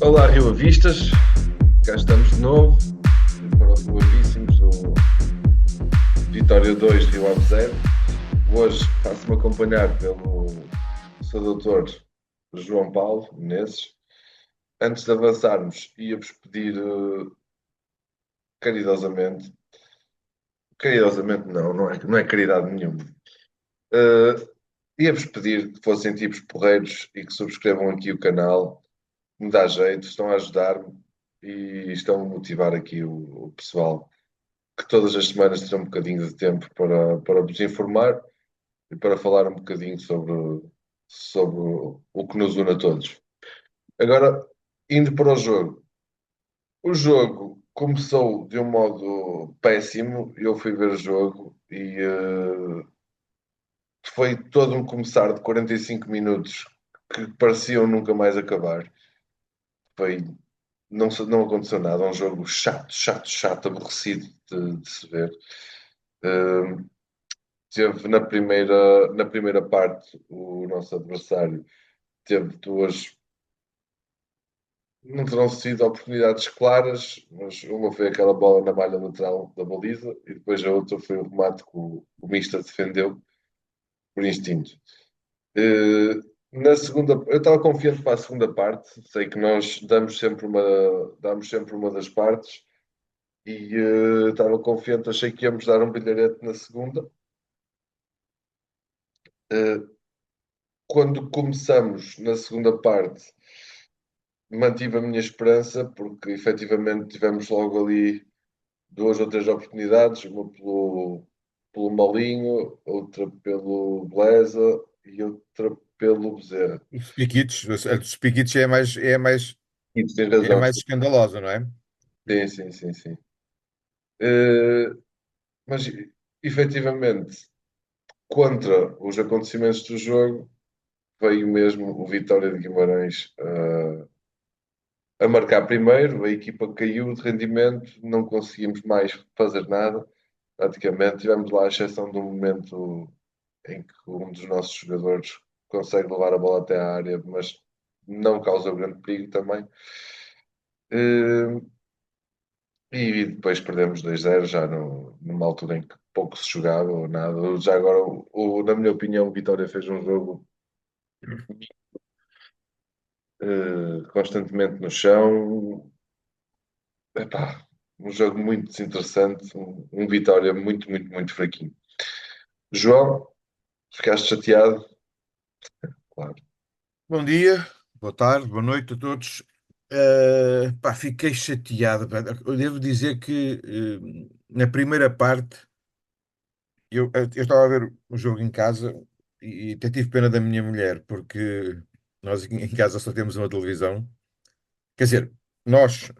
Olá, Rio Avistas, cá estamos de novo para o Boavíssimos no Vitória 2, Rio Ave 0. Hoje faço-me acompanhar pelo Sr. Doutor João Paulo Menezes. Antes de avançarmos, ia-vos pedir caridosamente, caridosamente não é caridade nenhuma, eh, ia-vos pedir que fossem tipos porreiros e que subscrevam aqui o canal. Me dá jeito, estão a ajudar-me e estão a motivar aqui o pessoal que todas as semanas terá um bocadinho de tempo para vos informar e para falar um bocadinho sobre o que nos une a todos. Agora, indo para o jogo. O jogo começou de um modo péssimo. Eu fui ver o jogo e foi todo um começar de 45 minutos que pareciam nunca mais acabar. Foi, não aconteceu nada. Um jogo chato, chato, chato, aborrecido de se ver. Uh, Teve na primeira parte, o nosso adversário teve duas, não terão sido oportunidades claras, mas uma foi aquela bola na malha lateral da baliza e depois a outra foi o remate que o Mister defendeu por instinto. Na segunda, eu estava confiante para a segunda parte, sei que nós damos sempre uma das partes e estava confiante, achei que íamos dar um brilharete na segunda. Eh, Quando começamos na segunda parte, mantive a minha esperança, porque efetivamente tivemos logo ali duas ou três oportunidades, uma pelo Malinho, outra pelo Blesa e outra pelo Bezerra. Os piquitos, a dos piquitos é mais, E tu tens é razão, mais escandalosa, não é? sim, sim, sim, sim. Eh, mas efetivamente, contra os acontecimentos do jogo, veio mesmo o Vitória de Guimarães a marcar primeiro, a equipa caiu de rendimento, não conseguimos mais fazer nada, praticamente. Tivemos lá a exceção de um momento em que um dos nossos jogadores consegue levar a bola até à área, mas não causa grande perigo também. Eh, E depois perdemos 2-0 já numa altura em que pouco se jogava ou nada. Já agora, na minha opinião, o Vitória fez um jogo constantemente no chão. Epá, um jogo muito desinteressante, um Vitória muito, muito, muito fraquinho. João, ficaste chateado? Claro. Bom dia, boa tarde, boa noite a todos. Pá, fiquei chateado. Pá. Eu devo dizer que na primeira parte eu estava a ver o jogo em casa e até tive pena da minha mulher, porque nós em casa só temos uma televisão. Quer dizer, nós,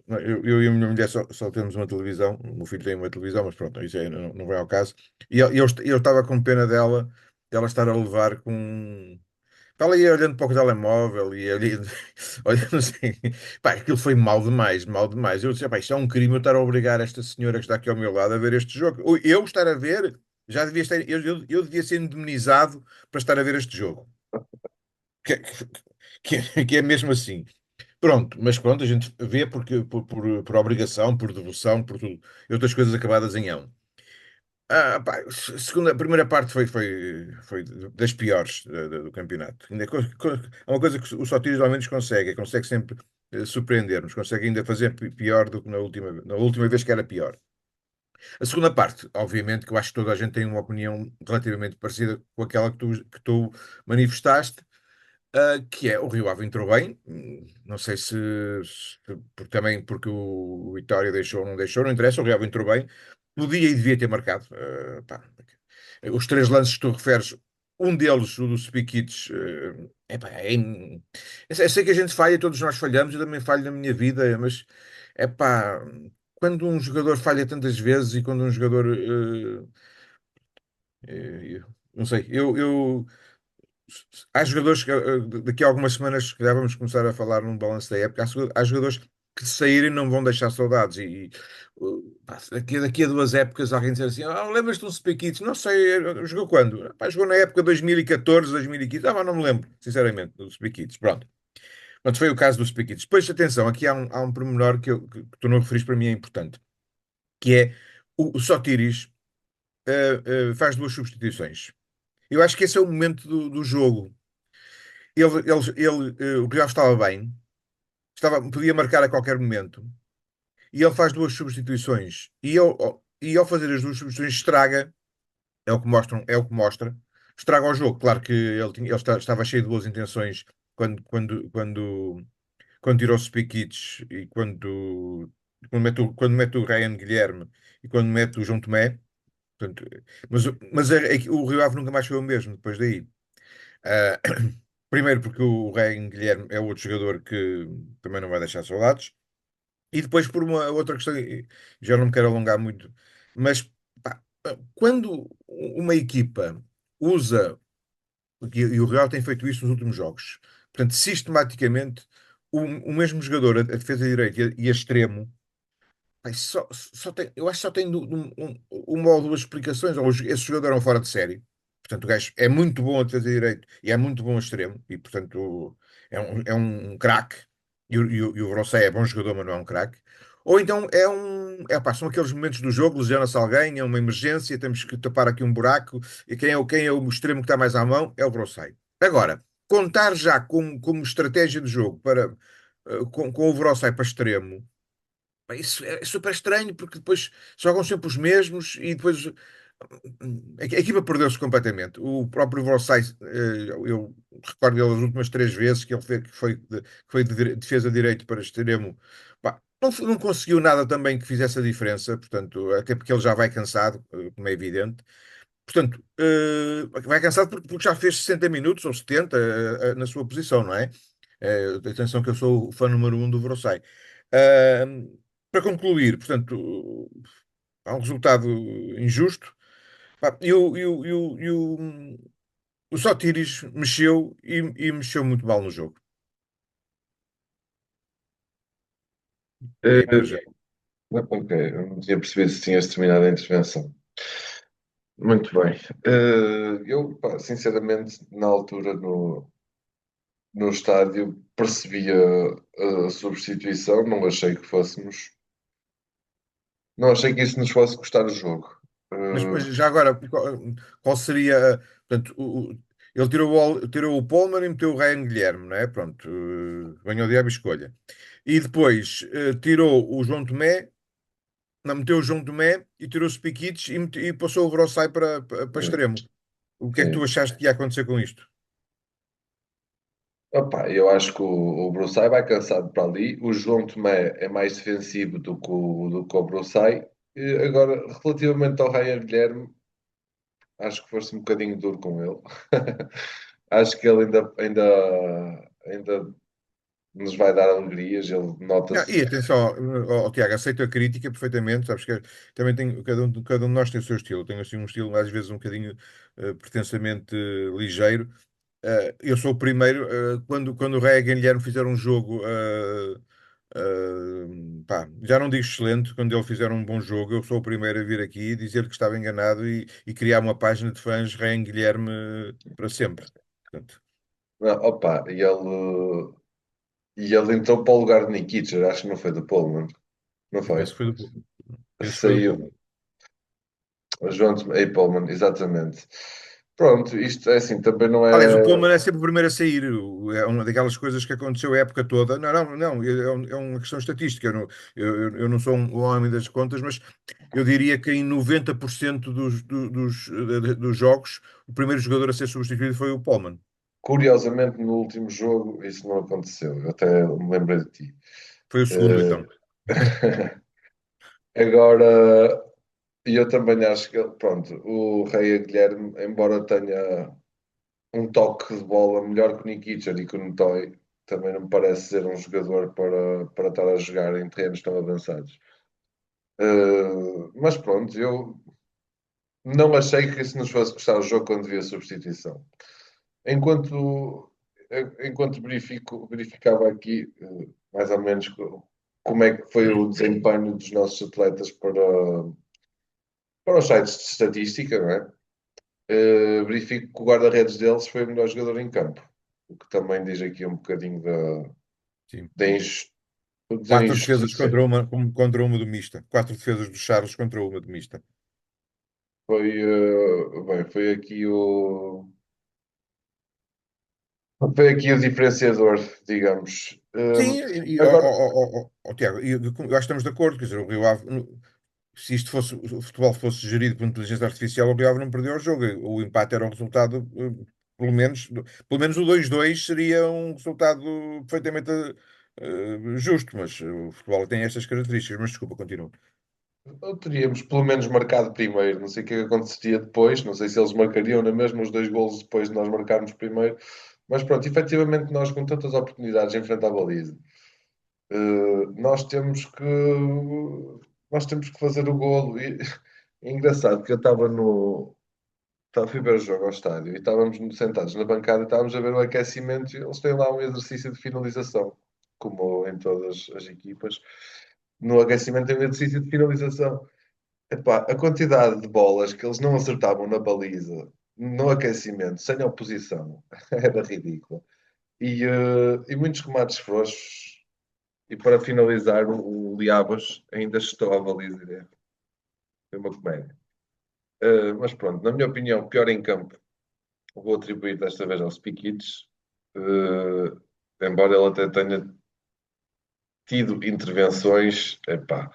eu e a minha mulher só temos uma televisão. O meu filho tem uma televisão, mas pronto, isso não vem ao caso. E eu estava com pena dela estar a levar com. Ela ia olhando para o telemóvel e ali, olha, não sei, pá, aquilo foi mal demais, mal demais. Eu disse, pá, isto é um crime eu estar a obrigar esta senhora que está aqui ao meu lado a ver este jogo. Ou eu estar a ver, já devia estar, eu devia ser indemnizado para estar a ver este jogo. Que, que é mesmo assim. Pronto, mas pronto, a gente vê porque, por obrigação, por devoção, por tudo. E outras coisas acabadas em ão. Pá, a primeira parte foi das piores do campeonato. É uma coisa que o Sotiris ao menos consegue sempre surpreender-nos, consegue ainda fazer pior do que na última vez que era pior. A segunda parte, obviamente, que eu acho que toda a gente tem uma opinião relativamente parecida com aquela que tu manifestaste, que é o Rio Ave entrou bem, não sei também porque o Vitória deixou ou não deixou, não interessa, o Rio Ave entrou bem, podia e devia ter marcado. Pá. Os três lances que tu referes, um deles, o do Spikic, epá, eu sei que a gente falha, todos nós falhamos, eu também falho na minha vida, mas é pá, quando um jogador falha tantas vezes e quando um jogador não sei, há jogadores que daqui a algumas semanas que já vamos começar a falar num balanço da época. Há jogadores que se saírem não vão deixar saudades. Pá, daqui a 2 épocas alguém dizer assim: lembras-te do Spekic? Não sei, jogou quando? Pá, jogou na época 2014, 2015. Mas não me lembro, sinceramente, do Spekic. Pronto. Pronto, foi o caso do Spikic. Depois, atenção, aqui há um pormenor que tu não referiste, para mim é importante, que é o Sotiris faz duas substituições. Eu acho que esse é o momento do jogo. O Rio Ave estava bem, podia marcar a qualquer momento, e ele faz duas substituições. E ao fazer as duas substituições, estraga, é o que mostra, estraga o jogo. Claro que estava cheio de boas intenções quando tirou o Spikic e quando mete o Ryan Guilherme e quando mete o João Tomé. Portanto, mas que o Rio Ave nunca mais foi o mesmo depois daí. Ah, primeiro porque o Ryan Guilherme é outro jogador que também não vai deixar saudades. E depois por uma outra questão, e já não me quero alongar muito, mas pá, quando uma equipa usa, e o Real tem feito isso nos últimos jogos, portanto, sistematicamente, o mesmo jogador, a defesa direita e a extremo. Pai, eu acho que só tem uma ou duas explicações. Ou esse jogador é um fora de série. Portanto, o gajo é muito bom a defesa direito e é muito bom a extremo. E, portanto, é um craque. E o Brossé é bom jogador, mas não é um craque. Ou então pá, são aqueles momentos do jogo, lesiona-se alguém, é uma emergência, temos que tapar aqui um buraco. E quem é o extremo que está mais à mão é o Brossé. Agora, contar já como estratégia de jogo com o Brossé para extremo. Pá, isso é super estranho porque depois jogam sempre os mesmos e depois a equipa perdeu-se completamente. O próprio Versailles, eu recordo ele as últimas três vezes que ele fez, que foi de defesa de direito para extremo, pá, não conseguiu nada também que fizesse a diferença, portanto, até porque ele já vai cansado, como é evidente. Portanto, vai cansado porque já fez 60 minutos ou 70 na sua posição, não é? Atenção que eu sou o fã número um do Versailles. Para concluir, portanto, há um resultado injusto. Pá, o Sotiris mexeu e mexeu muito mal no jogo. É para Eh, já. ok, eu não tinha percebido se tinhas terminado a intervenção. Muito bem. Eu, pá, sinceramente, na altura no estádio, percebi a substituição, não achei que isso nos fosse custar o jogo. Mas Eh, já agora, qual seria. Portanto, ele tirou o Polman e meteu o Ryan Guilherme, não é? Pronto, venha o diabo e escolha. E depois tirou o João Tomé, não, meteu o João Tomé e tirou o Spikic e passou o Grossai para extremo. O que é que tu sim. achaste que ia acontecer com isto? Opa, eu acho que o Bruçai vai cansado para ali. O João Tomé é mais defensivo do que o Bruçai. Agora, relativamente ao Ryan Guilherme, acho que foste um bocadinho duro com ele. Acho que ele ainda nos vai dar alegrias. Ele Não, nota-se. e atenção, Tiago, aceito a crítica perfeitamente, sabes que também tem, cada um de nós tem o seu estilo. Eu tenho assim um estilo às vezes um bocadinho pretensamente ligeiro. Eu sou o primeiro, quando o Ré e Guilherme fizeram um jogo, pá, já não digo excelente, quando ele fizer um bom jogo, eu sou o primeiro a vir aqui e dizer que estava enganado e criar uma página de fãs Ré e Guilherme para sempre. Portanto, Não, opa, e ele entrou para o lugar de Nikita. Acho que não foi do Pullman. Não eu foi? penso que foi do Pullman. Saiu. O João Tomé e Pullman, exatamente. Pronto, isto é assim, também não Aliás, o é. Pullman é sempre o primeiro a sair. É uma daquelas coisas que aconteceu a época toda. Não, não, não. É uma questão estatística. Eu não sou um homem das contas, mas eu diria que em 90% dos jogos, o primeiro jogador a ser substituído foi o Pullman. Curiosamente, no último jogo, isso não aconteceu. Eu até me lembrei de ti. Foi o segundo, Eh, então. Agora, eu também acho que, pronto, o Rei Guilherme, embora tenha um toque de bola melhor que o Nikita e que o Ntoy, também não me parece ser um jogador para estar a jogar em terrenos tão avançados. Mas pronto, eu não achei que isso nos fosse custar o jogo quando vi a substituição. Enquanto, enquanto verificava aqui, mais ou menos, como é que foi o desempenho dos nossos atletas para os sites de estatística, não é? Verifico que o guarda-redes deles foi o melhor jogador em campo, o que também diz aqui um bocadinho sim. Tens, todos em Quatro defesas injustiça. contra uma do Mista. Quatro defesas do Charles contra uma do Mista. Foi foi aqui o diferenciador, digamos. Sim, Agora, Tiago, eu acho que estamos de acordo. Quer dizer, o Rio Ave, se isto fosse, o futebol fosse gerido por inteligência artificial, o Rio Ave não perdeu o jogo. O empate era um resultado, pelo menos o 2-2 seria um resultado perfeitamente justo, mas o futebol tem estas características. Mas desculpa, continua. teríamos pelo menos marcado primeiro. Não sei o que aconteceria depois. Não sei se eles marcariam na mesma os dois golos depois de nós marcarmos primeiro. Mas pronto, efetivamente nós com tantas oportunidades em frente à baliza, nós temos que fazer o golo. E, é engraçado que eu estava no. Fui ver o jogo ao estádio e estávamos sentados na bancada e estávamos a ver o aquecimento e eles têm lá um exercício de finalização, como em todas as equipas. No aquecimento tem um exercício de finalização. Epá, a quantidade de bolas que eles não acertavam na baliza, no aquecimento, sem oposição, era ridícula. E muitos remates frouxos. E para finalizar, o Liabas ainda chutou a baliza. Foi uma comédia. Mas pronto, na minha opinião, pior em campo, vou atribuir desta vez ao Spikic. Embora ele até tenha tido intervenções, epá,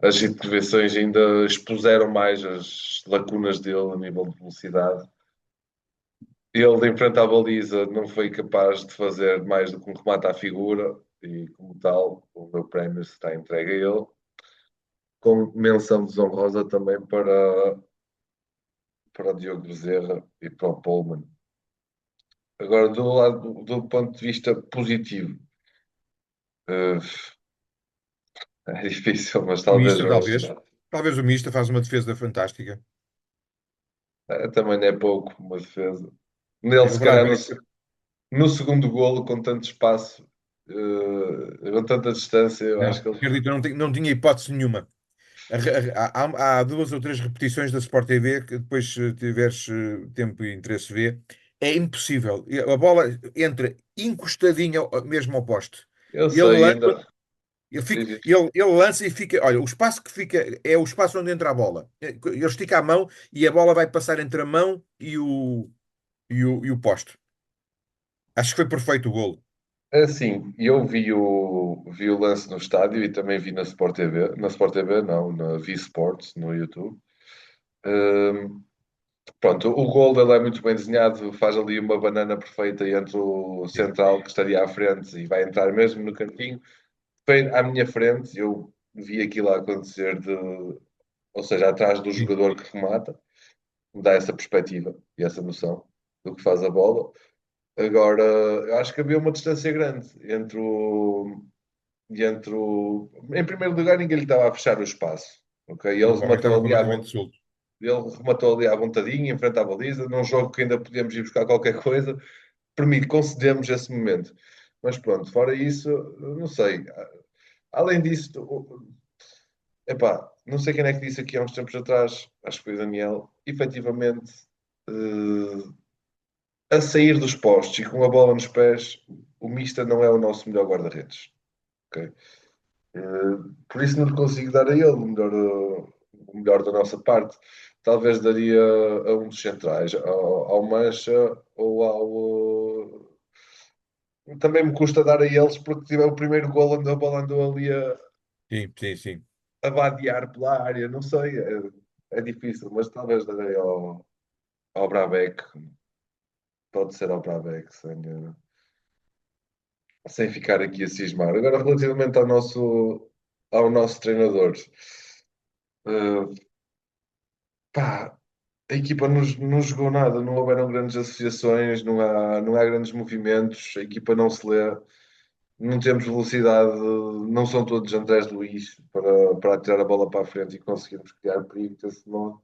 as intervenções ainda expuseram mais as lacunas dele a nível de velocidade. Ele, de frente à baliza, não foi capaz de fazer mais do que um remate à figura, e como tal, o meu prémio está entregue a ele, com menção desonrosa também para o Diogo Bezerra e para o Pullman. Agora, do ponto de vista positivo, eh, é difícil, mas O talvez Mista, talvez. Talvez o Mista faz uma defesa fantástica. também não é pouco uma defesa. Nele, O se calhar, Braga, no segundo golo, com tanto espaço, com tanta distância, eu acho não, que ele. acredito, não tinha hipótese nenhuma. Há duas ou três repetições da Sport TV que depois, se tiveres tempo e interesse, vê. É impossível. A bola entra encostadinha mesmo ao poste. Eu Ele sei, lança, ainda. Diz isto. ele lança e fica. Olha, o espaço que fica é o espaço onde entra a bola. Ele estica a mão e a bola vai passar entre a mão e o poste. Acho que foi perfeito o golo. É assim, eu vi o lance no estádio e também vi na Sport TV. Na Sport TV, não, na V Sports, no YouTube. Hum, Pronto, o gol dele é muito bem desenhado, faz ali uma banana perfeita entre o Sim, central que estaria à frente e vai entrar mesmo no cantinho. Foi à minha frente, eu vi aquilo a acontecer, ou seja, atrás do sim, jogador que remata, me dá essa perspectiva e essa noção do que faz a bola. Agora, eu acho que havia uma distância grande Em primeiro lugar, ninguém lhe estava a fechar o espaço. Ok? o Braga estava completamente solto. Ele rematou ali à vontadinha, em frente à baliza, num jogo que ainda podíamos ir buscar qualquer coisa. Permite, concedemos esse momento. Mas pronto, fora isso, não sei. Além disso, epá, não sei quem é que disse aqui há uns tempos atrás, acho que foi o Daniel, efetivamente, eh, a sair dos postos e com a bola nos pés, o Mista não é o nosso melhor guarda-redes. Ok? Por isso não lhe consigo dar a ele o melhor da nossa parte. Talvez daria a um dos centrais, ao Mancha ou ao. Também me custa dar a eles porque tiver o primeiro gol onde a bola andou ali Sim, sim, sim. a vadear pela área, não sei, é difícil, mas talvez darei ao Brabeck, pode ser ao Brabeck, sem ficar aqui a cismar. Agora, relativamente ao nosso treinador, eh, pá, a equipa não jogou nada, não houveram grandes associações, não há grandes movimentos, a equipa não se lê, não temos velocidade, não são todos Andrés Luiz para atirar a bola para a frente e conseguirmos criar perigo desse modo.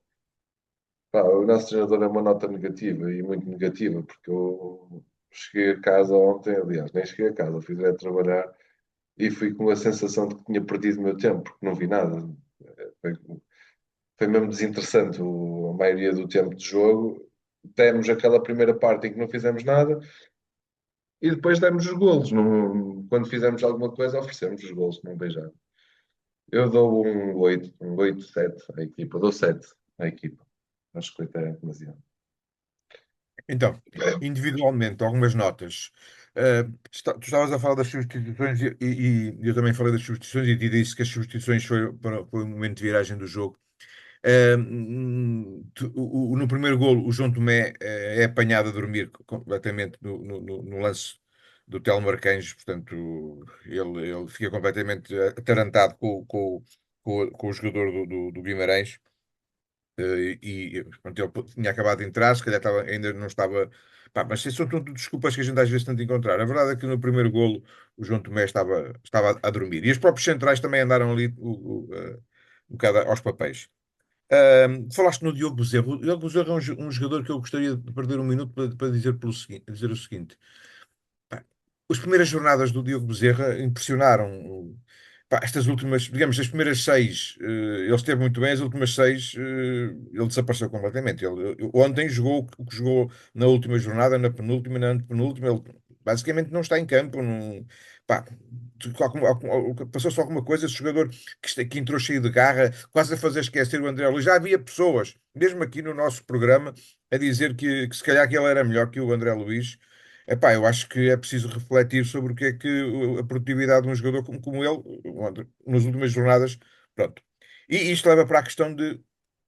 Pá, o nosso treinador é uma nota negativa e muito negativa, porque eu cheguei a casa ontem, aliás, nem cheguei a casa, fui direto trabalhar e fui com a sensação de que tinha perdido o meu tempo, porque não vi nada. Foi, foi mesmo desinteressante a maioria do tempo de jogo. Temos aquela primeira parte em que não fizemos nada, E depois demos os golos. Quando fizemos alguma coisa, oferecemos os golos, não beijar. Eu dou um 8 7 à equipa. Dou 7 à equipa. Acho que 8 é demasiado. Então, individualmente, algumas notas. Tu estavas a falar das substituições e eu também falei das substituições e te disse que as substituições foi o momento de viragem do jogo. No primeiro golo, o João Tomé é apanhado a dormir completamente no lance do Telmo Arcanjo, portanto, ele fica completamente atarantado com o jogador do Guimarães. Pronto, ele tinha acabado de entrar, se calhar ainda não estava. Pá, mas isso são tudo desculpas que a gente às vezes tenta encontrar. A verdade é que no primeiro golo o João Tomé estava a dormir. E os próprios centrais também andaram ali um bocado aos papéis. Falaste no Diogo Bezerra. O Diogo Bezerra é um jogador que eu gostaria de perder um minuto para dizer o seguinte. Pá, as primeiras jornadas do Diogo Bezerra impressionaram. Pá, estas últimas, digamos, as primeiras seis, ele esteve muito bem, as últimas seis, ele desapareceu completamente. Ele ontem jogou o que jogou na última jornada, na penúltima, e na antepenúltima. Ele basicamente não está em campo. Não, pá, passou-se alguma coisa. Esse jogador que entrou cheio de garra, quase a fazer esquecer o André Luiz. Já havia pessoas, mesmo aqui no nosso programa, a dizer que se calhar que ele era melhor que o André Luiz. Epá, eu acho que é preciso refletir sobre o que é que a produtividade de um jogador como ele, nas últimas jornadas, pronto. E isto leva para a questão de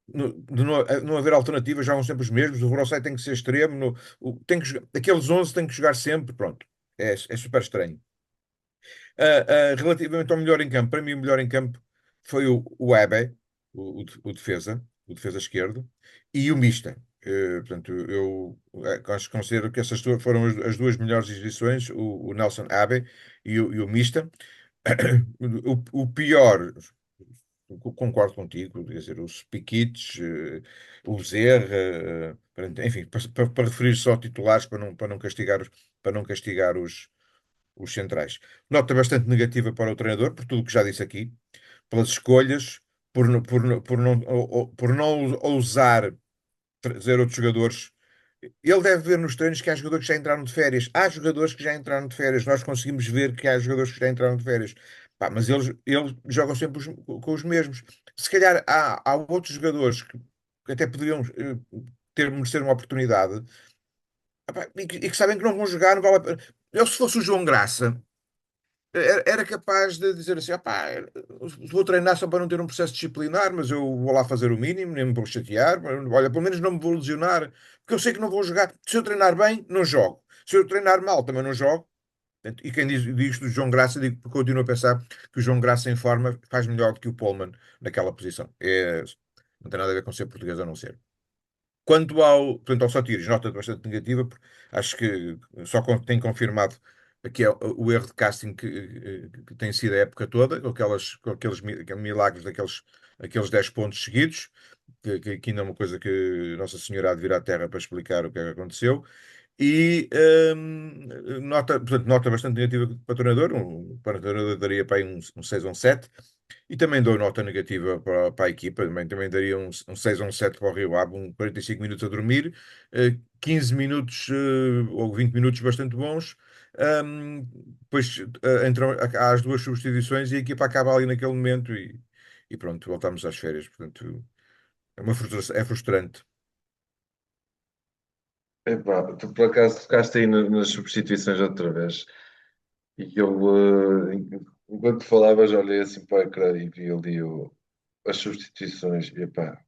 não haver alternativas, jogam sempre os mesmos, o Rosset tem que ser extremo, aqueles 11 têm que jogar sempre, pronto. É super estranho. Relativamente ao melhor em campo, para mim o melhor em campo foi o Ebe, o defesa, o defesa esquerdo, e o Mista. Portanto, eu acho que considero que essas foram as duas melhores exibições, o Nelson Abe e o Mista. O pior, concordo contigo, quer dizer, os Piquites, o Zerra, enfim, para referir só titulares, para não castigar os centrais. Nota bastante negativa para o treinador, por tudo o que já disse aqui, pelas escolhas, por não ousar trazer outros jogadores. Ele deve ver nos treinos que há jogadores que já entraram de férias. Há jogadores que já entraram de férias. Nós conseguimos ver que há jogadores que já entraram de férias. Pá, mas eles jogam sempre com os mesmos. Se calhar há outros jogadores que até poderiam merecer uma oportunidade. Ah, pá, e que sabem que não vão jogar, não vale a pena. Eu, se fosse o João Graça, era capaz de dizer assim: "Opá, vou treinar só para não ter um processo disciplinar, mas eu vou lá fazer o mínimo, nem me vou chatear. Olha, pelo menos não me vou lesionar, porque eu sei que não vou jogar. Se eu treinar bem, não jogo. Se eu treinar mal, também não jogo." E quem diz isto do João Graça, digo, porque continuo a pensar que o João Graça em forma faz melhor do que o Pollman naquela posição. Não tem nada a ver com ser português ou não ser. Portanto, ao Sotiric, nota bastante negativa, porque acho que tem confirmado aqui o erro de casting que tem sido a época toda, com aqueles milagres aqueles 10 pontos seguidos, que ainda é uma coisa que Nossa Senhora há de vir à Terra para explicar o que é que aconteceu. E portanto, nota bastante negativa para o treinador, para o treinador daria para aí um 6 ou um 7. E também dou nota negativa para a equipa, também daria um 6 ou um 7 para o Rio Ave, 45 minutos a dormir, 15 minutos ou 20 minutos bastante bons. Depois entram há as duas substituições e a equipa acaba ali naquele momento e pronto, voltamos às férias. Portanto, é frustrante. Epá, tu por acaso tocaste aí nas substituições outra vez. E enquanto falavas, olhei assim para o ecrã e vi ali as substituições. E, epá,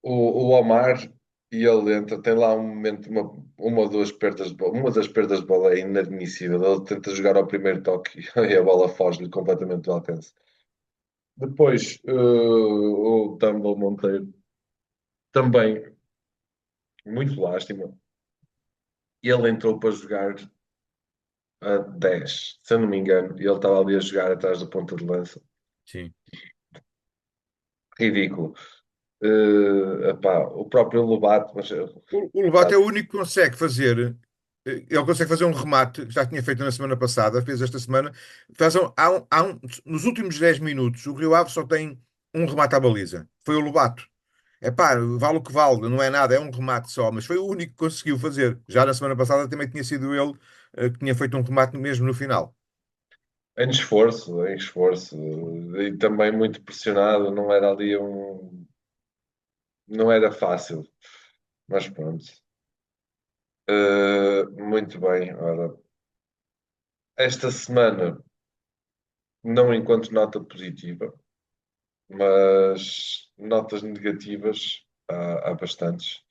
o Omar e ele entra, tem lá um momento, uma ou duas perdas de bola. Uma das perdas de bola é inadmissível. Ele tenta jogar ao primeiro toque e a bola foge-lhe completamente do alcance. Depois, o Tumble Monteiro também, muito lástima. Ele entrou para jogar a 10 se eu não me engano, e ele estava ali a jogar atrás da ponta de lança. Sim. Ridículo. Epá, o próprio Lobato, mas O Lobato é o único que consegue fazer. Ele consegue fazer um remate, que já tinha feito na semana passada, fez esta semana. Nos últimos 10 minutos, o Rio Ave só tem um remate à baliza. Foi o Lobato. Epá, vale o que vale, não é nada, é um remate só, mas foi o único que conseguiu fazer. Já na semana passada também tinha sido ele que tinha feito um remate mesmo no final. Em esforço, em esforço. E também muito pressionado, não era ali um. Não era fácil, mas pronto. Muito bem, ora. Esta semana não encontro nota positiva, mas notas negativas há bastantes.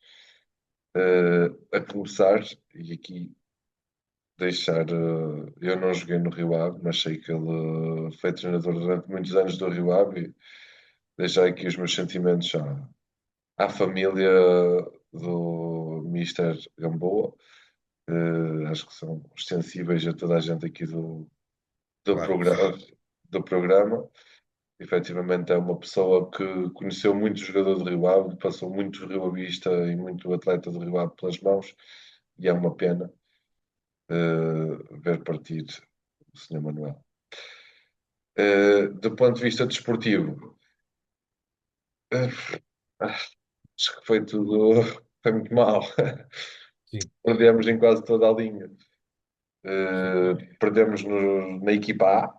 A começar, e aqui deixar. Eu não joguei no Rio Ave, mas sei que ele foi treinador durante muitos anos do Rio Ave e deixar aqui os meus sentimentos à família do Mister Gamboa. Acho que são extensíveis a toda a gente aqui do Claro que sim. programa. Do programa. Efetivamente é uma pessoa que conheceu muito jogador do Rio Ave, passou muito Rio Avista e muito atleta do Rio Ave pelas mãos, e é uma pena ver partir o Senhor Manuel. Do ponto de vista desportivo, uh, acho que foi tudo, foi muito mal. Sim, Perdemos em quase toda a linha. sim. Perdemos na equipa A,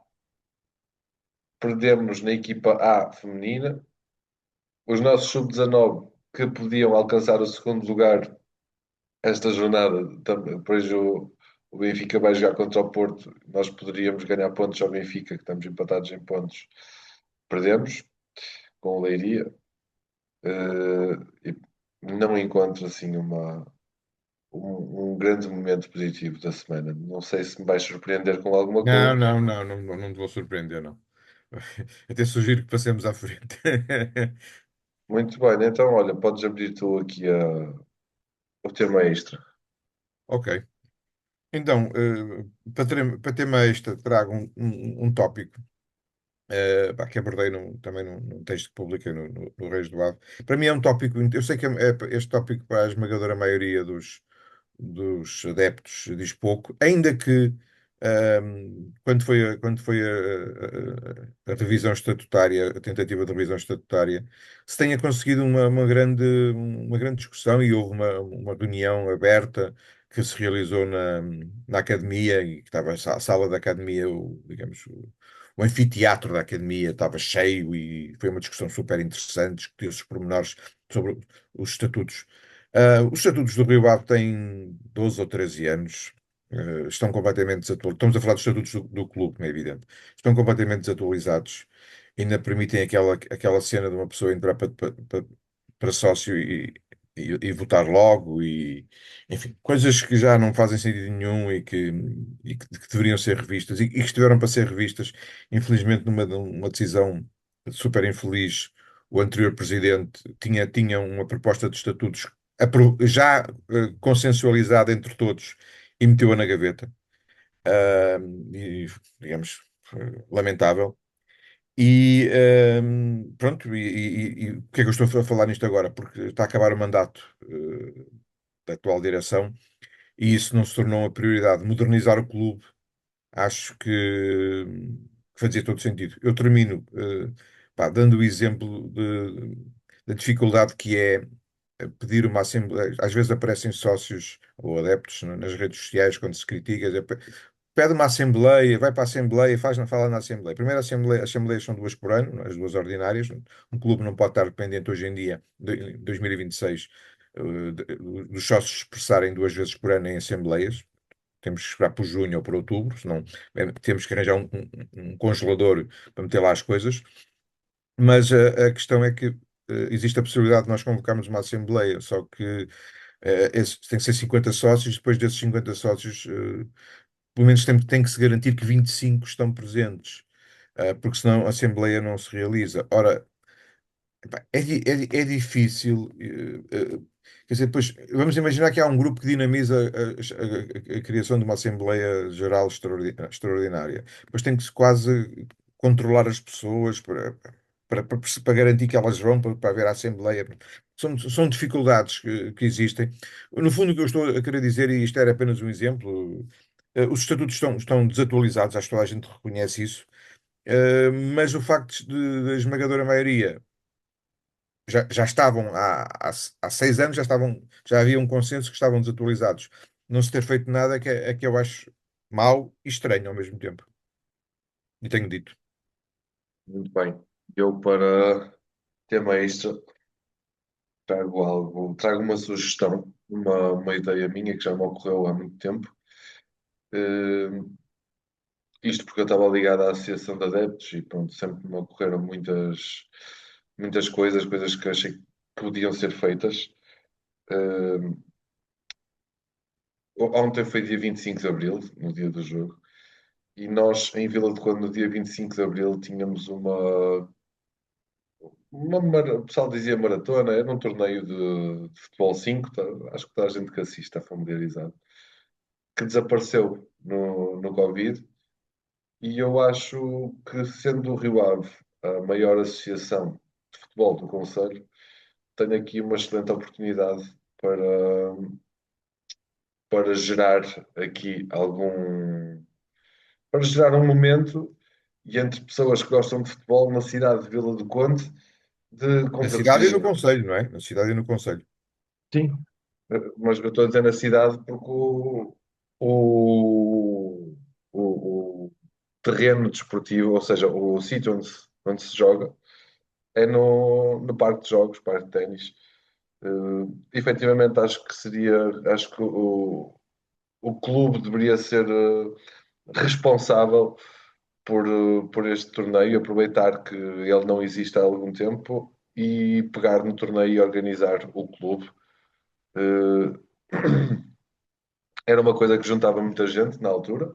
perdemos na equipa A feminina. Os nossos sub-19 que podiam alcançar o segundo lugar esta jornada, depois o Benfica vai jogar contra o Porto. Nós poderíamos ganhar pontos ao Benfica, que estamos empatados em pontos. Perdemos com o Leiria. E não encontro assim um grande momento positivo da semana. Não sei se me vais surpreender com alguma Não, coisa. não, não, não, não te vou surpreender, não. Até sugiro que passemos à frente. Muito bem, então olha, podes abrir tu aqui o tema extra. Ok. Então, para tema extra, trago um tópico pá, que abordei também num texto que publiquei no Reis do Ave. Para mim é um tópico, eu sei que este tópico para a esmagadora maioria dos adeptos diz pouco, ainda que quando foi a revisão estatutária, a tentativa de revisão estatutária, se tenha conseguido uma grande discussão e houve uma reunião aberta que se realizou na academia e que estava a sala da academia, digamos, o anfiteatro da academia estava cheio e foi uma discussão super interessante, discutiu-se os pormenores sobre os estatutos. Os estatutos do Rio Ave têm 12 ou 13 anos, estão completamente desatualizados. Estamos a falar dos estatutos do clube, como é evidente. Estão completamente desatualizados. Ainda permitem aquela cena de uma pessoa entrar para sócio e votar logo, enfim, coisas que já não fazem sentido nenhum e que deveriam ser revistas e que estiveram para ser revistas. Infelizmente, numa decisão super infeliz, o anterior presidente tinha uma proposta de estatutos já consensualizada entre todos e meteu-a na gaveta. Ah, e, digamos, lamentável. E pronto, e o que é que eu estou a falar nisto agora? Porque está a acabar o mandato da atual direção e isso não se tornou uma prioridade. Modernizar o clube, acho que fazia todo sentido. Eu termino pá, dando o exemplo da dificuldade que é pedir uma assembleia. Às vezes aparecem sócios ou adeptos nas redes sociais quando se critica. Pede uma assembleia, vai para a assembleia, fala na assembleia. Primeiro, as assembleias são duas por ano, as duas ordinárias. Um clube não pode estar dependente hoje em dia, em 2026, dos sócios expressarem duas vezes por ano em assembleias. Temos que esperar por junho ou por outubro, senão temos que arranjar um congelador para meter lá as coisas. Mas a questão é que existe a possibilidade de nós convocarmos uma assembleia, só que tem que ser 50 sócios, depois desses 50 sócios, pelo menos tem que se garantir que 25 estão presentes, porque senão a assembleia não se realiza. Ora, epá, é difícil. Quer dizer, depois, vamos imaginar que há um grupo que dinamiza a criação de uma Assembleia Geral extraordinária. Depois tem que se quase controlar as pessoas para garantir que elas vão para ver a Assembleia. São dificuldades que existem. No fundo, o que eu estou a querer dizer, e isto era apenas um exemplo, os estatutos estão desatualizados, acho que toda a gente reconhece isso. Mas o facto da esmagadora maioria já estavam há 6 anos, já havia um consenso que estavam desatualizados. Não se ter feito nada é que eu acho mau e estranho ao mesmo tempo. E tenho dito. Muito bem. Eu, para tema extra, trago uma sugestão, uma ideia minha que já me ocorreu há muito tempo. Eh, Isto porque eu estava ligado à Associação de Adeptos e pronto, sempre me ocorreram muitas coisas que achei que podiam ser feitas. Eh, Ontem foi dia 25 de Abril, no dia do jogo, e nós em Vila de Conde, no dia 25 de Abril, tínhamos o pessoal dizia maratona, era um torneio de futebol 5, acho que toda a gente que assiste está familiarizado, que desapareceu no Covid, e eu acho que, sendo o Rio Ave a maior associação de futebol do concelho, tenho aqui uma excelente oportunidade para gerar aqui para gerar um momento e entre pessoas que gostam de futebol na cidade de Vila do Conde de Na cidade e no contratação. concelho, não é? Na cidade e no concelho. Sim, mas eu estou a dizer na cidade porque o, o terreno desportivo, ou seja, o sítio onde se joga, é no parque de jogos, parque de ténis. Efetivamente, acho que o clube deveria ser responsável por este torneio, aproveitar que ele não existe há algum tempo e pegar no torneio e organizar o clube. Eh, Era uma coisa que juntava muita gente na altura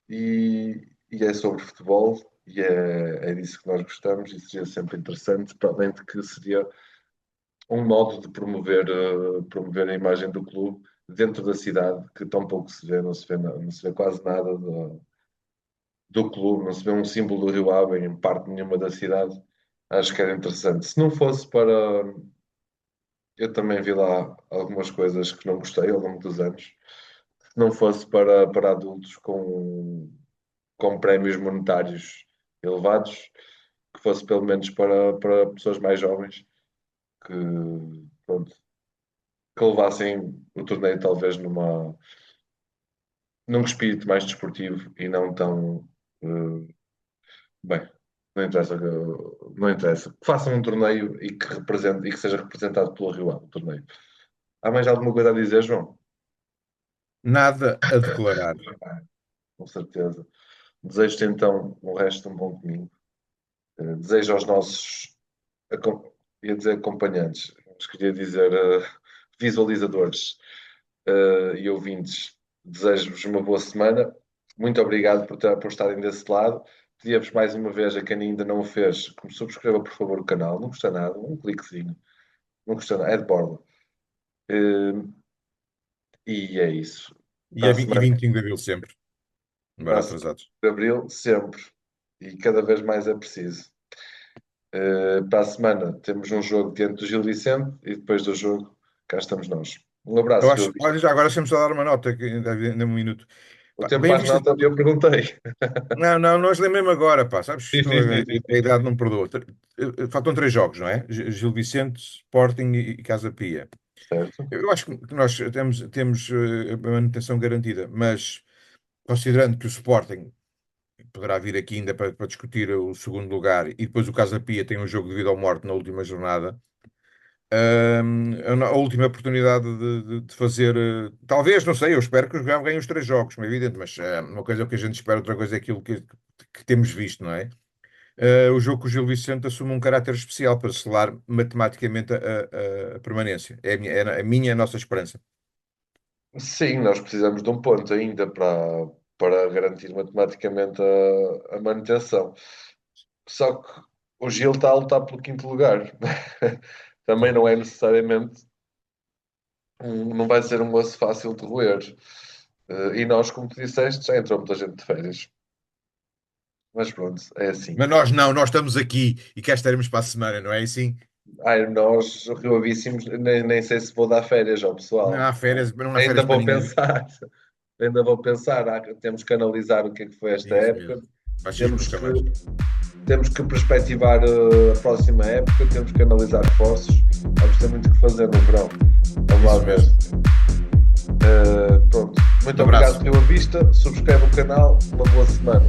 e é sobre futebol e é disso que nós gostamos e seria sempre interessante, para além de que seria um modo de promover a imagem do clube dentro da cidade, que tão pouco se vê, não se vê quase nada do clube, não se vê um símbolo do Rio Ave em parte nenhuma da cidade. Acho que era interessante. Se não fosse para. Eu também vi lá algumas coisas que não gostei ao longo dos anos. Se não fosse para adultos com prémios monetários elevados, que fosse pelo menos para pessoas mais jovens que, pronto, que levassem o torneio talvez num espírito mais desportivo e não tão bem. Não interessa, não interessa. Que façam um torneio e que seja representado pelo Rio Ave, o torneio. Há mais alguma coisa a dizer, João? Nada a declarar. Com certeza. Desejo-te então o resto de um bom domingo. Desejo aos nossos, acom- ia dizer acompanhantes, mas queria dizer visualizadores e ouvintes, desejo-vos uma boa semana. Muito obrigado por estarem desse lado. Pedia-vos mais uma vez a quem ainda não o fez, que me subscreva por favor o canal. Não custa nada, um cliquezinho. Não custa nada, é de borla. E é isso. E, Para a, a e semana, 25 de Abril sempre, para embora a semana atrasados. de Abril, sempre. E cada vez mais é preciso. Para a semana temos um jogo diante do Gil Vicente e depois do jogo cá estamos nós. Um Eu abraço, acho, Gil olha, Vicente. já agora deixa-me só dar uma nota, que ainda um minuto. O Pá, tempo bem faz visto. nota, eu perguntei. Não, não, nós lembramos agora, pá, sabes, Sim, isto sim, sim, sim, a sim. idade não perdoa. Faltam 3 jogos, não é? Gil Vicente, Sporting e Casa Pia. Certo? Eu acho que nós temos a manutenção garantida, mas considerando que o Sporting poderá vir aqui ainda para discutir o segundo lugar e depois o Casa Pia tem um jogo de vida ou morte na última jornada, a última oportunidade de fazer, talvez, não sei, eu espero que o João ganhe os 3 jogos, como é evidente, mas uma coisa é o que a gente espera, outra coisa é aquilo que temos visto, não é? O jogo com o Gil Vicente assume um caráter especial para selar matematicamente a permanência. É a nossa esperança. Sim, nós precisamos de um ponto ainda para garantir matematicamente a manutenção. Só que o Gil está a lutar pelo quinto lugar. Também Sim. não é necessariamente, não vai ser um osso fácil de roer. E nós, como tu disseste, já entrou muita gente de férias. Mas pronto, é assim. Mas nós não, nós estamos aqui e cá estaremos para a semana, não é assim? Ai, nós, reavíssimos, nem sei se vou dar férias ao Não pessoal. há férias, não há Ainda férias para vou ninguém. pensar. Ainda vou pensar. Temos que analisar o que é que foi esta Isso época. mesmo. Machismo Temos nunca que, mais. temos que perspectivar a próxima época, temos que analisar reforços, vamos ter muito o que fazer no verão. Vamos lá Isso ver. mesmo. Pronto. Muito Um abraço. obrigado pela vista, subscreve o canal, uma boa semana.